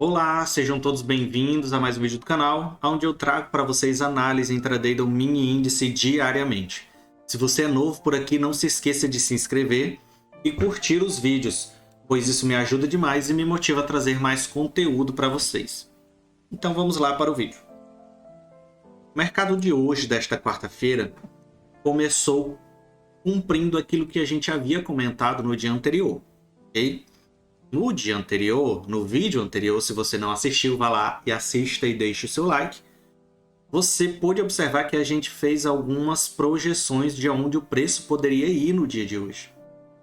Olá, sejam todos bem-vindos a mais um vídeo do canal, onde eu trago para vocês análise intraday do mini índice diariamente. Se você é novo por aqui, não se esqueça de se inscrever e curtir os vídeos, pois isso me ajuda demais e me motiva a trazer mais conteúdo para vocês. Então vamos lá para o vídeo. O mercado de hoje, desta quarta-feira, começou cumprindo aquilo que a gente havia comentado no dia anterior, ok? No dia anterior, no vídeo anterior, se você não assistiu, vá lá e assista e deixe o seu like. Você pôde observar que a gente fez algumas projeções de onde o preço poderia ir no dia de hoje.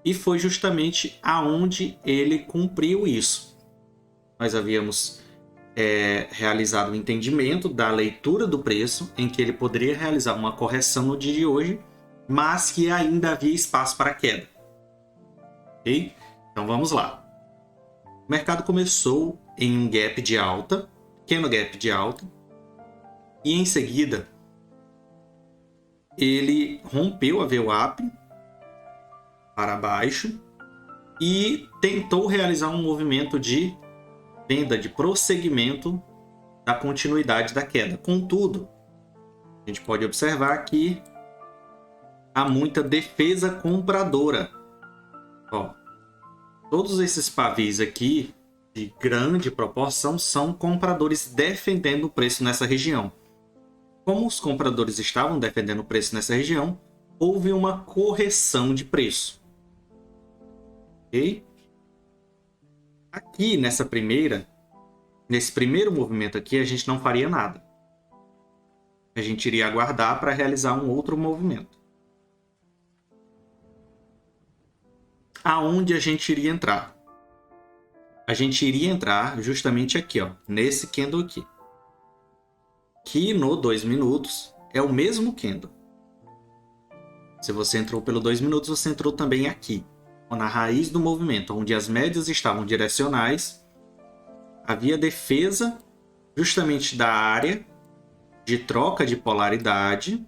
E foi justamente aonde ele cumpriu isso. Nós havíamos realizado o entendimento da leitura do preço, em que ele poderia realizar uma correção no dia de hoje, mas que ainda havia espaço para queda. Ok? Então vamos lá. O mercado começou em um gap de alta, pequeno gap de alta, e em seguida ele rompeu a VWAP para baixo e tentou realizar um movimento de venda, de prosseguimento da continuidade da queda. Contudo, a gente pode observar que há muita defesa compradora. Todos esses pavis aqui, de grande proporção, são compradores defendendo o preço nessa região. Como os compradores estavam defendendo o preço nessa região, houve uma correção de preço. Ok? Aqui, nesse primeiro movimento aqui, a gente não faria nada. A gente iria aguardar para realizar um outro movimento. Aonde a gente iria entrar? A gente iria entrar justamente aqui, ó, nesse candle aqui. Que no 2 minutos é o mesmo candle. Se você entrou pelo 2 minutos, você entrou também aqui, na raiz do movimento, onde as médias estavam direcionais. Havia defesa justamente da área de troca de polaridade.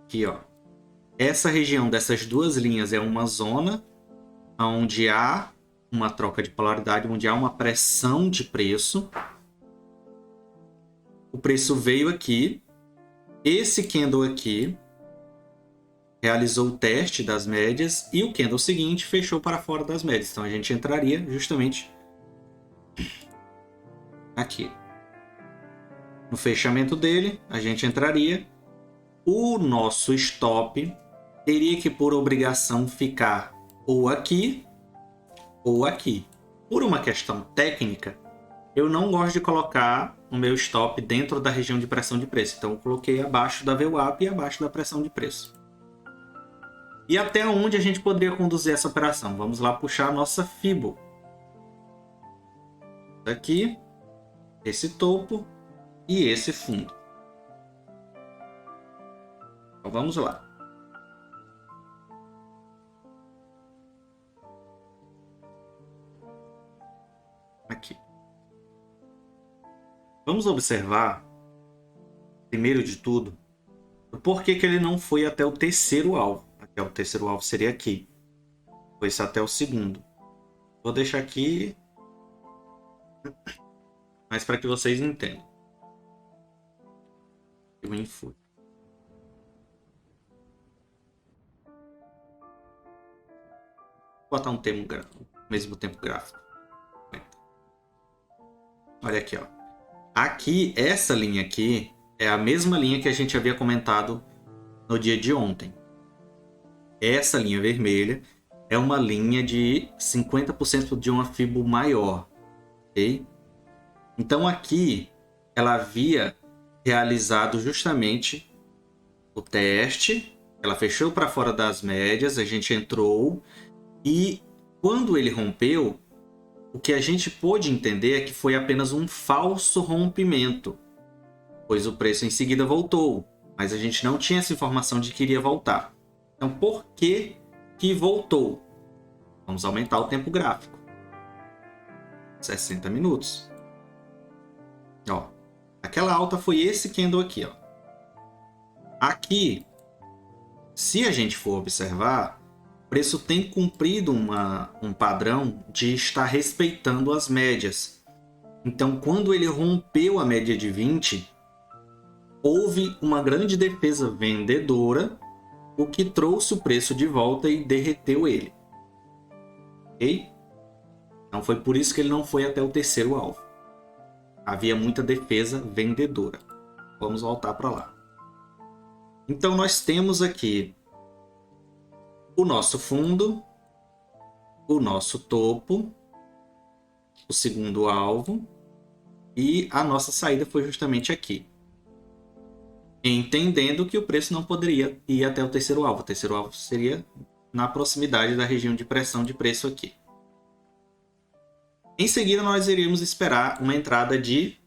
Aqui, ó. Essa região dessas duas linhas é uma zona onde há uma troca de polaridade, onde há uma pressão de preço. O preço veio aqui. Esse candle aqui realizou o teste das médias e o candle seguinte fechou para fora das médias. Então a gente entraria justamente aqui. No fechamento dele, a gente entraria. O nosso stop teria que, por obrigação, ficar ou aqui ou aqui. Por uma questão técnica, eu não gosto de colocar o meu stop dentro da região de pressão de preço. Então eu coloquei abaixo da VWAP e abaixo da pressão de preço. E até onde a gente poderia conduzir essa operação? Vamos lá puxar a nossa FIBO. Aqui, esse topo e esse fundo. Então vamos lá. Aqui. Vamos observar, primeiro de tudo, o porquê que ele não foi até o terceiro alvo. Até o terceiro alvo seria aqui. Foi até o segundo. Vou deixar aqui, mas para que vocês entendam. Eu info. Vou botar um termo mesmo tempo gráfico. Olha aqui, ó. Aqui, essa linha aqui é a mesma linha que a gente havia comentado no dia de ontem. Essa linha vermelha é uma linha de 50% de uma FIBO maior, ok? Então aqui ela havia realizado justamente o teste, ela fechou para fora das médias, a gente entrou e quando ele rompeu, o que a gente pôde entender é que foi apenas um falso rompimento, pois o preço em seguida voltou, mas a gente não tinha essa informação de que iria voltar. Então, por que que voltou? Vamos aumentar o tempo gráfico. 60 minutos. Ó, aquela alta foi esse candle aqui, ó. Aqui, se a gente for observar, o preço tem cumprido um padrão de estar respeitando as médias. Então, quando ele rompeu a média de 20, houve uma grande defesa vendedora, o que trouxe o preço de volta e derreteu ele. Ok? Então foi por isso que ele não foi até o terceiro alvo. Havia muita defesa vendedora. Vamos voltar para lá. Então nós temos aqui o nosso fundo, o nosso topo, o segundo alvo e a nossa saída foi justamente aqui. Entendendo que o preço não poderia ir até o terceiro alvo. O terceiro alvo seria na proximidade da região de pressão de preço aqui. Em seguida, nós iríamos esperar uma entrada de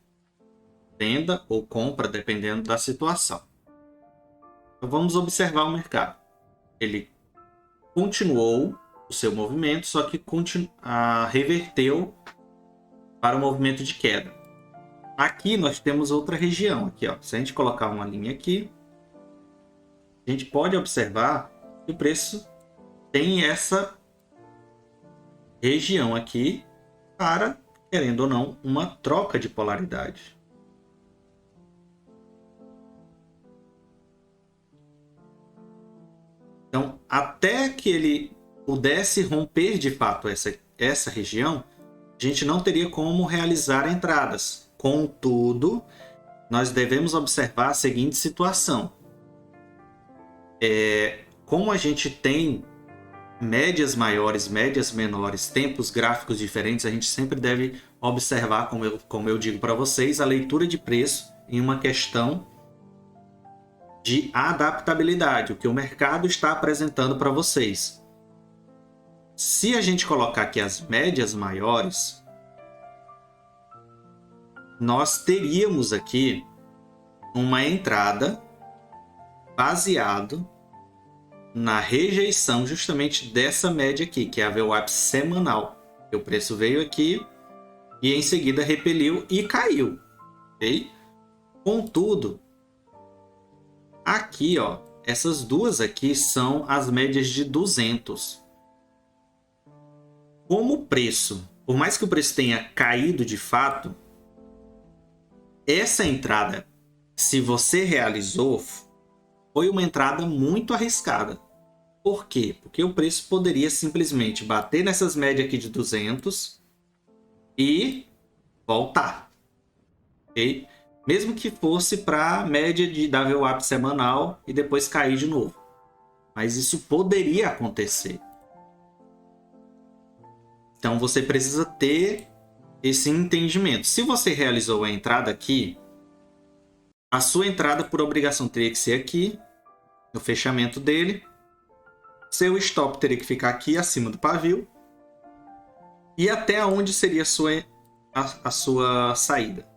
venda ou compra, dependendo da situação. Então, vamos observar o mercado. Ele continuou o seu movimento, só que reverteu para o movimento de queda. Aqui nós temos outra região. Aqui, ó. Se a gente colocar uma linha aqui, a gente pode observar que o preço tem essa região aqui para, querendo ou não, uma troca de polaridade. Então, até que ele pudesse romper de fato essa região, a gente não teria como realizar entradas. Contudo, nós devemos observar a seguinte situação. Como a gente tem médias maiores, médias menores, tempos gráficos diferentes, a gente sempre deve observar, como eu digo para vocês, a leitura de preço em uma questão de adaptabilidade, o que o mercado está apresentando para vocês. Se a gente colocar aqui as médias maiores, nós teríamos aqui uma entrada baseado na rejeição justamente dessa média aqui, que é a VWAP semanal. O preço veio aqui e em seguida repeliu e caiu. Okay? Contudo, aqui, ó, essas duas aqui são as médias de 200. Como o preço, por mais que o preço tenha caído de fato, essa entrada, se você realizou, foi uma entrada muito arriscada. Por quê? Porque o preço poderia simplesmente bater nessas médias aqui de 200 e voltar. Okay? Mesmo que fosse para a média da VWAP semanal e depois cair de novo. Mas isso poderia acontecer. Então você precisa ter esse entendimento. Se você realizou a entrada aqui, a sua entrada por obrigação teria que ser aqui, no fechamento dele. Seu stop teria que ficar aqui acima do pavio. E até onde seria a sua saída?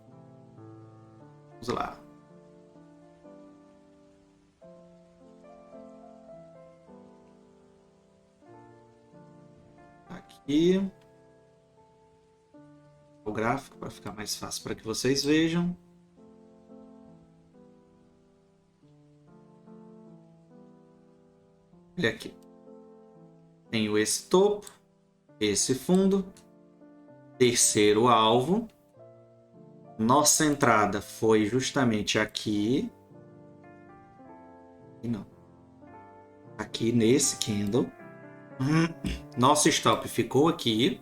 Vamos lá. Aqui. O gráfico para ficar mais fácil para que vocês vejam. Olha aqui. Tenho esse topo, esse fundo, terceiro alvo. Nossa entrada foi justamente aqui. E não. Aqui nesse candle. Nosso stop ficou aqui.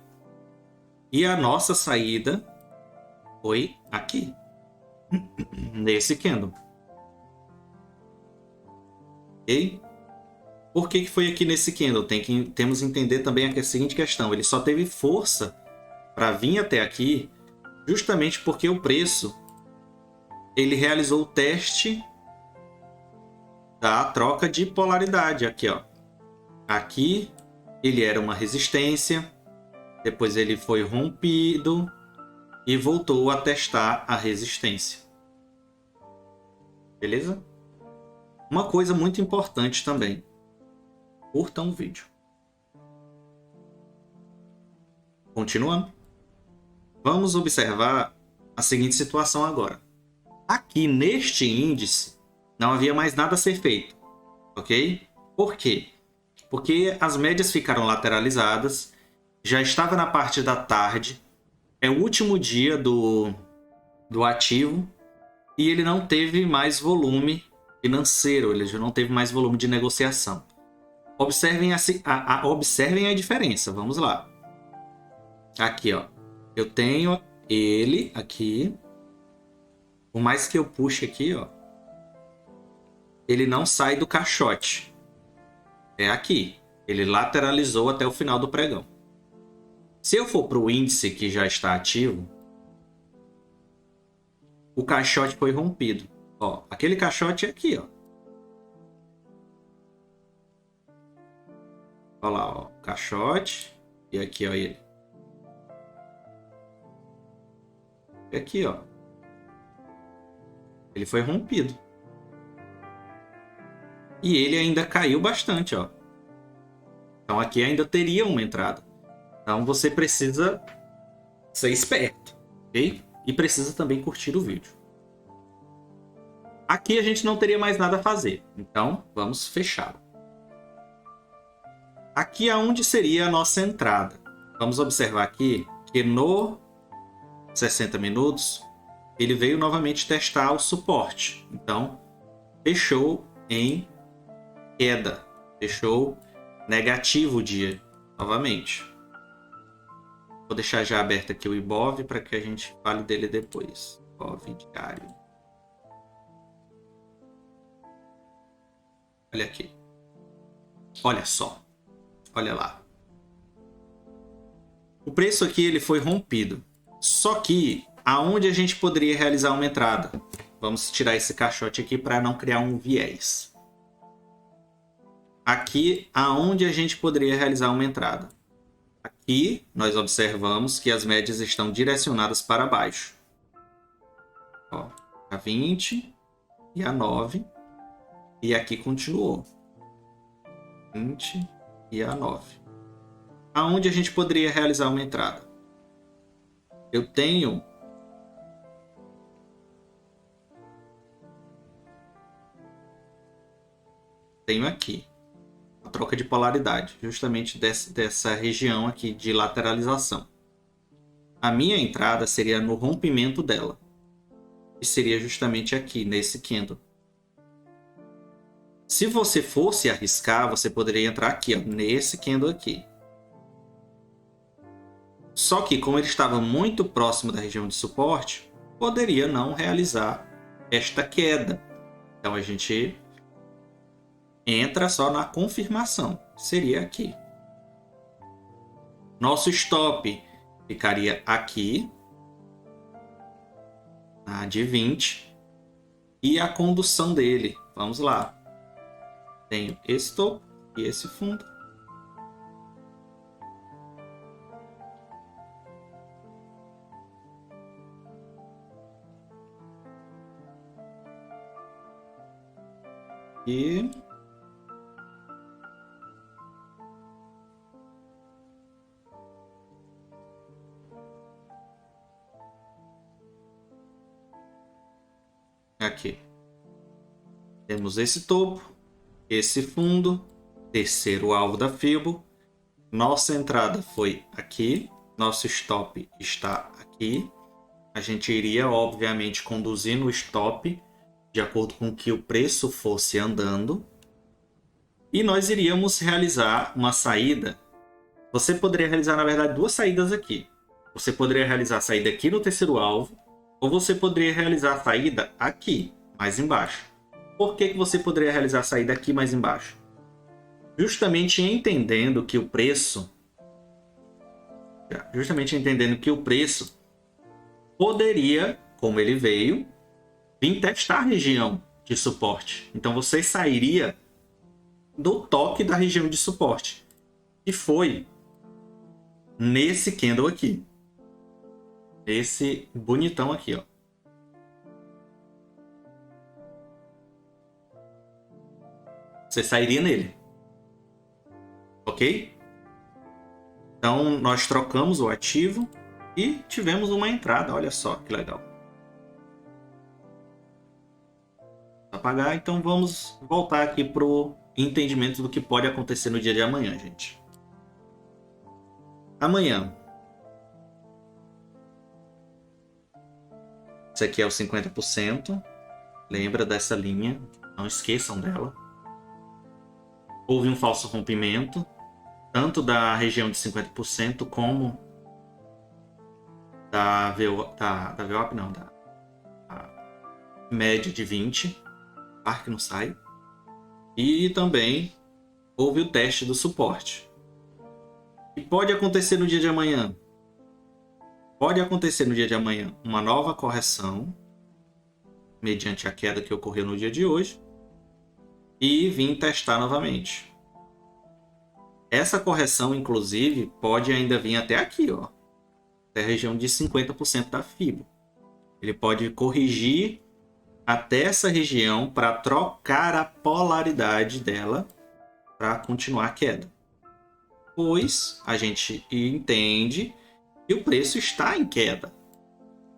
E a nossa saída foi aqui. Nesse candle. Ok? Por que foi aqui nesse candle? Temos que entender também a seguinte questão. Ele só teve força para vir até aqui justamente porque o preço ele realizou o teste da troca de polaridade. Aqui, ó. Aqui ele era uma resistência, depois ele foi rompido e voltou a testar a resistência. Beleza? Uma coisa muito importante também. Curtam o vídeo. Continuando. Vamos observar a seguinte situação agora. Aqui neste índice não havia mais nada a ser feito. Ok? Por quê? Porque as médias ficaram lateralizadas. Já estava na parte da tarde. É o último dia do ativo e ele não teve mais volume financeiro, ele já não teve mais volume de negociação. Observem observem a diferença, vamos lá. Aqui, ó, eu tenho ele aqui. Por mais que eu puxe aqui, ó, ele não sai do caixote. É aqui. Ele lateralizou até o final do pregão. Se eu for para o índice que já está ativo, o caixote foi rompido. Ó, aquele caixote é aqui, ó. Olha lá, ó, o caixote. E aqui, ó, ele. E aqui, ó. Ele foi rompido. E ele ainda caiu bastante, ó. Então aqui ainda teria uma entrada. Então você precisa ser esperto, ok? E precisa também curtir o vídeo. Aqui a gente não teria mais nada a fazer. Então vamos fechá-lo. Aqui é onde seria a nossa entrada. Vamos observar aqui que no 60 minutos ele veio novamente testar o suporte. Então fechou em queda. Fechou negativo o dia novamente. Vou deixar já aberto aqui o IBOV para que a gente fale dele depois. IBOV diário. Olha aqui. Olha só. Olha lá. O preço aqui ele foi rompido. Só que aonde a gente poderia realizar uma entrada? Vamos tirar esse caixote aqui para não criar um viés. Aqui aonde a gente poderia realizar uma entrada? Aqui nós observamos que as médias estão direcionadas para baixo. Ó, a 20 e a 9. E aqui continuou. 20 e a 9. Aonde a gente poderia realizar uma entrada? Eu tenho aqui a troca de polaridade, justamente dessa região aqui de lateralização. A minha entrada seria no rompimento dela, que seria justamente aqui, nesse candle. Se você fosse arriscar, você poderia entrar aqui, ó, nesse candle aqui. Só que, como ele estava muito próximo da região de suporte, poderia não realizar esta queda. Então a gente entra só na confirmação, seria aqui. Nosso stop ficaria aqui, na de 20, e a condução dele, vamos lá. Tenho esse topo e esse fundo. E aqui temos esse topo, esse fundo, terceiro alvo da Fibo. Nossa entrada foi aqui, nosso stop está aqui. A gente iria, obviamente, conduzir no stop de acordo com que o preço fosse andando. E nós iríamos realizar uma saída. Você poderia realizar, na verdade, duas saídas aqui. Você poderia realizar a saída aqui no terceiro alvo, ou você poderia realizar a saída aqui, mais embaixo. Por que você poderia realizar a saída aqui mais embaixo? Justamente entendendo que o preço poderia, como ele veio, vir testar a região de suporte. Então você sairia do toque da região de suporte, que foi nesse candle aqui. Esse bonitão aqui, ó. Você sairia nele. Ok? Então, nós trocamos o ativo e tivemos uma entrada. Olha só que legal. Apagar, então vamos voltar aqui para o entendimento do que pode acontecer no dia de amanhã, gente. Amanhã, Isso aqui é o 50%. Lembra dessa linha, não esqueçam dela. Houve um falso rompimento, tanto da região de 50% como da VWAP, não, da média de 20%. Par que não sai. E também houve o teste do suporte. E pode acontecer no dia de amanhã. Pode acontecer no dia de amanhã uma nova correção, mediante a queda que ocorreu no dia de hoje, e vir testar novamente. Essa correção, inclusive, pode ainda vir até aqui, ó, até a região de 50% da FIBO. Ele pode corrigir até essa região para trocar a polaridade dela para continuar a queda. Pois a gente entende que o preço está em queda.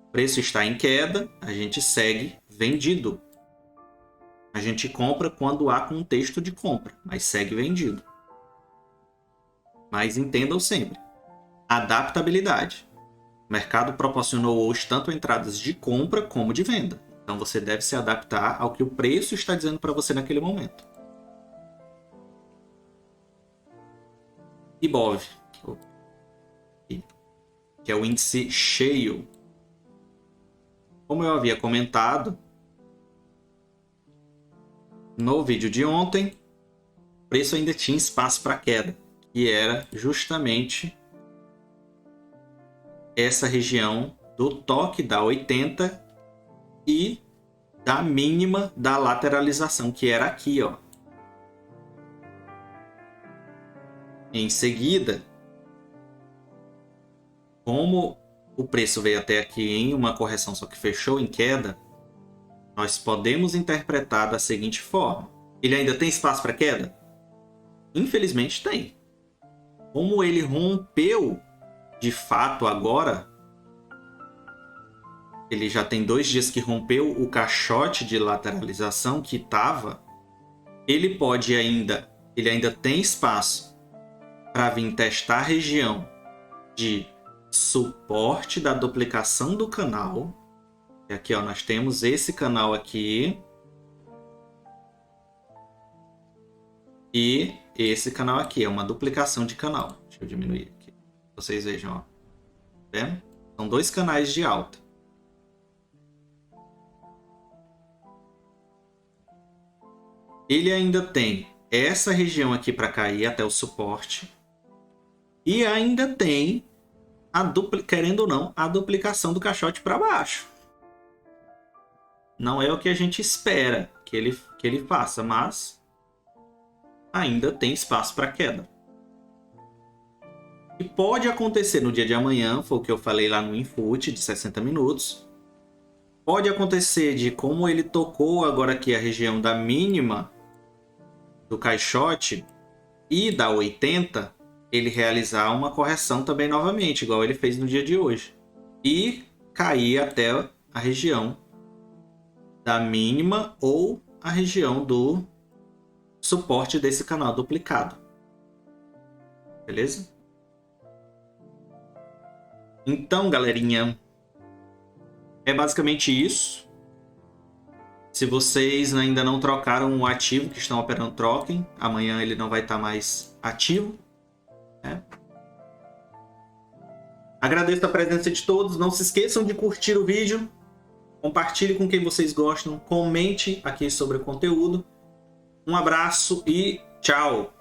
O preço está em queda, a gente segue vendido. A gente compra quando há contexto de compra, mas segue vendido. Mas entendam sempre, adaptabilidade. O mercado proporcionou hoje tanto entradas de compra como de venda. Então você deve se adaptar ao que o preço está dizendo para você naquele momento. IBOV, que é o índice cheio. Como eu havia comentado no vídeo de ontem, o preço ainda tinha espaço para queda, que era justamente essa região do toque da 80 e da mínima da lateralização, que era aqui, ó. Em seguida, como o preço veio até aqui em uma correção, só que fechou em queda, nós podemos interpretar da seguinte forma. Ele ainda tem espaço para queda? Infelizmente tem. Como ele rompeu de fato agora, ele já tem 2 dias que rompeu o caixote de lateralização que estava, ele ainda tem espaço para vir testar a região de suporte da duplicação do canal. E aqui, ó, nós temos esse canal aqui e esse canal aqui, é uma duplicação de canal. Deixa eu diminuir aqui, vocês vejam, ó. Tá vendo? São 2 canais de alta. Ele ainda tem essa região aqui para cair até o suporte. E ainda tem, querendo ou não, a duplicação do caixote para baixo. Não é o que a gente espera que ele faça, mas ainda tem espaço para queda. E pode acontecer no dia de amanhã, foi o que eu falei lá no Infoot de 60 minutos. Pode acontecer de, como ele tocou agora aqui a região da mínima do caixote e da 80, ele realizar uma correção também novamente, igual ele fez no dia de hoje. E cair até a região da mínima ou a região do suporte desse canal duplicado. Beleza? Então, galerinha, é basicamente isso. Se vocês ainda não trocaram o ativo que estão operando, troquem. Amanhã ele não vai estar mais ativo, né? Agradeço a presença de todos. Não se esqueçam de curtir o vídeo. Compartilhe com quem vocês gostam. Comente aqui sobre o conteúdo. Um abraço e tchau!